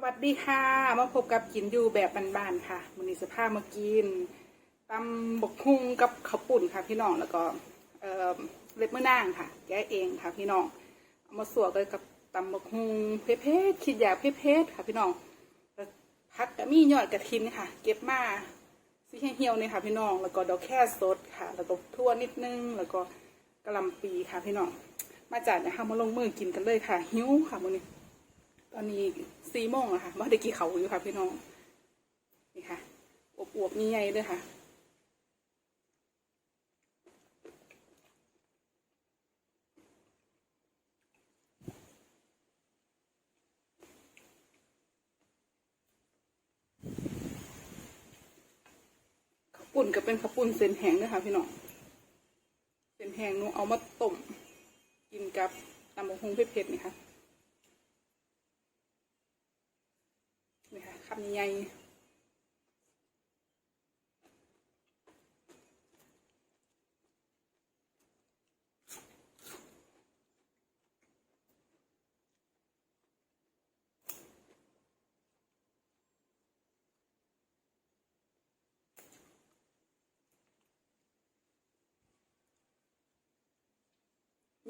วัสดีค่ะมาพบกับกินอยู่แบบบ้านๆค่ะวันนี้จะพามากินตำบกฮุ่งกับข้าวปุ่นค่ะพี่น้องแล้วก็เล็บมือนางค่ะแกะเองค่ะพี่น้องเอามาสวกเลยกับตำบกฮุ่งเผ็ดๆคิดอยากเผ็ดๆค่ะพี่น้องพักกะมียอดกระถินค่ะเก็บมาซีเหี่ยวๆเนี่ยค่ะพี่น้องแล้วก็ดอกแค่สดค่ะแล้วก็ทั่วนิดนึงแล้วก็กะหล่ำปีค่ะพี่น้องมาจากนะคะมาลงมือกินกันเลยค่ะหิวค่ะมื้อนี้ตอนนี้4 โมงแล้วค่ะมาได้กี่เขาอยู่ค่ะพี่น้องนี่ค่ะอวบๆนี่ใหญ่เลยค่ะข้าวปุ่นก็เป็นข้าวปุ่นเส้นแห้งด้วยค่ะพี่น้องเส้นแห้งหนูเอามาต้มกินกับตำบักหุ่งเผ็ดๆนี่ค่ะนี่ค่ะคำใหญ่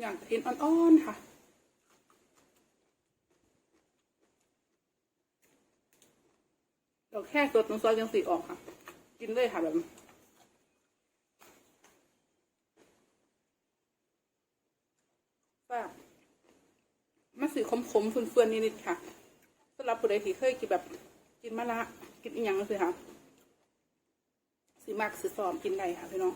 อย่างกระถินอ่อนๆค่ะเราแค่สดน้ำซอสยังสีออกค่ะกินเลยค่ะแบบว่ามันสีขมๆเฟื่อนๆนิดๆค่ะสำหรับผู้ใดที่เคยกินแบบกินมะระกินอีหยังก็คือค่ะสีมักสีซอมกินได้ค่ะพี่น้อง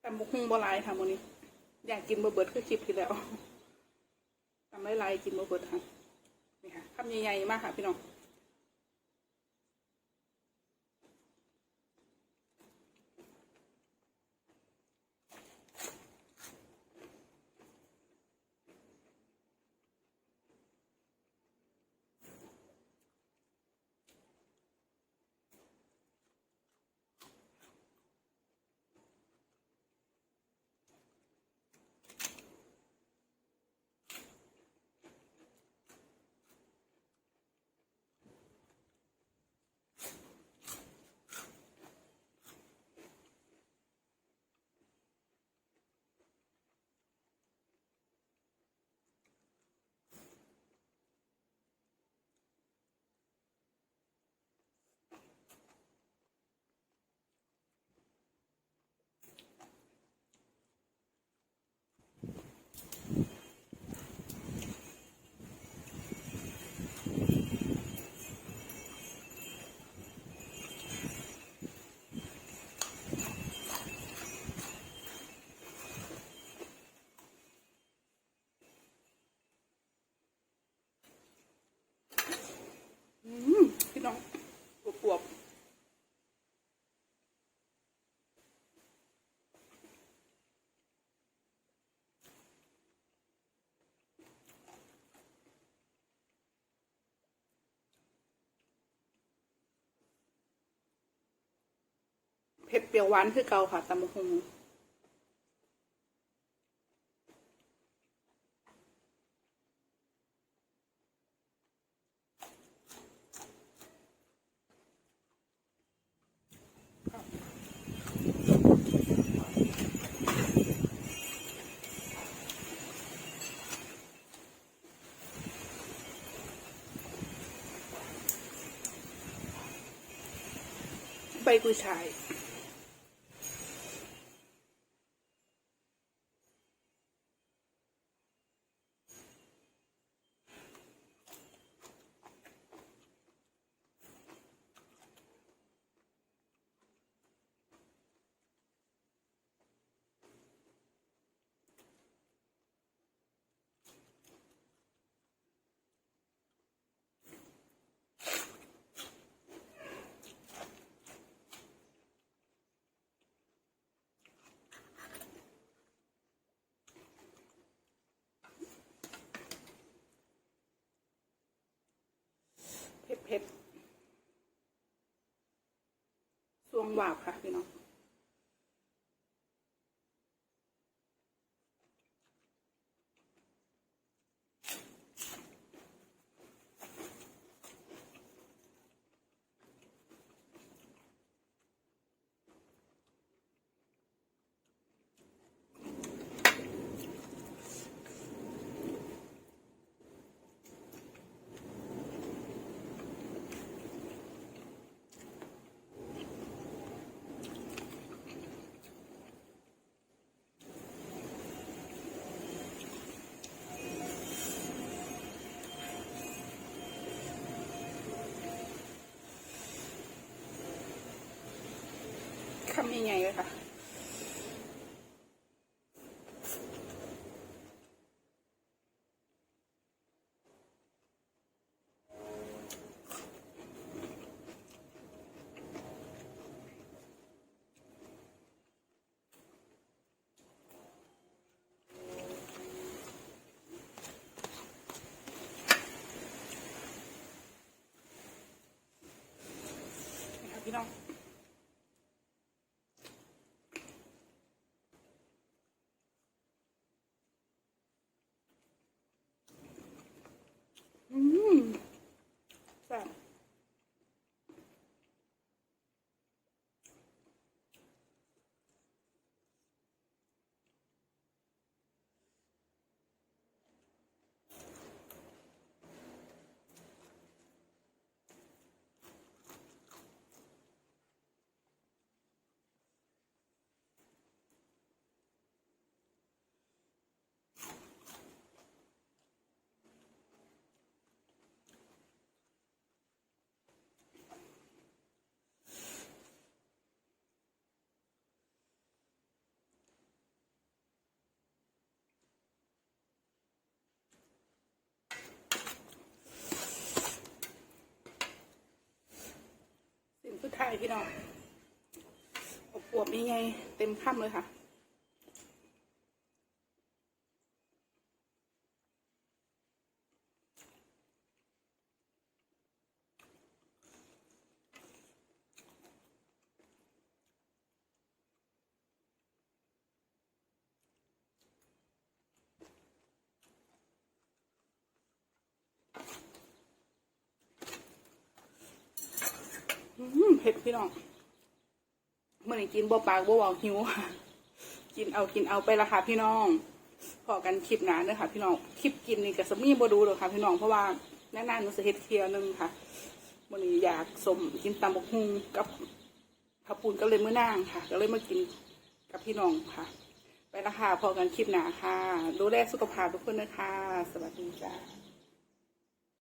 ตำบักหุ่งบ่หลายค่ะมื้อนี้อยากกินบ่เบิดคือคลิปที่แล้วตำหลายๆกินบ่เบิดค่ะนี่ค่ะคำใหญ่ๆมากค่ะพี่น้องพี่น้องอวบๆเผ็ดเปรี้ยวหวานคือเก่าค่ะตำบักหุ่งใบกุยช่าย วาบค่ะพี่น้องคำยังไงเลยค่ะพี่น้องแซ่บสิ่งสุดท้ายพี่น้องอวบๆยังไงเต็มคำเลยค่ะเผ็ดพี่น้องเมื่อไหร่กินบ่ปากบ่เบาหิวค่ะกินเอาไปละค่ะพี่น้องพอกันคลิปหนาเด้อค่ะพี่น้องคลิปกินนี่กับสมีบ่ดูหรอกค่ะพี่น้องเพราะว่านานๆหนูจะเฮ็ดเที่ยวนึงค่ะวันนี้อยากสมกินตำบักหุ่งกับข้าวปุ้นก็เลยมื้อนางค่ะก็เลยมากินกับพี่น้องค่ะไปละค่ะพอกันคลิปหนาค่ะดูแลสุขภาพทุกคนนะคะสวัสดีจ้า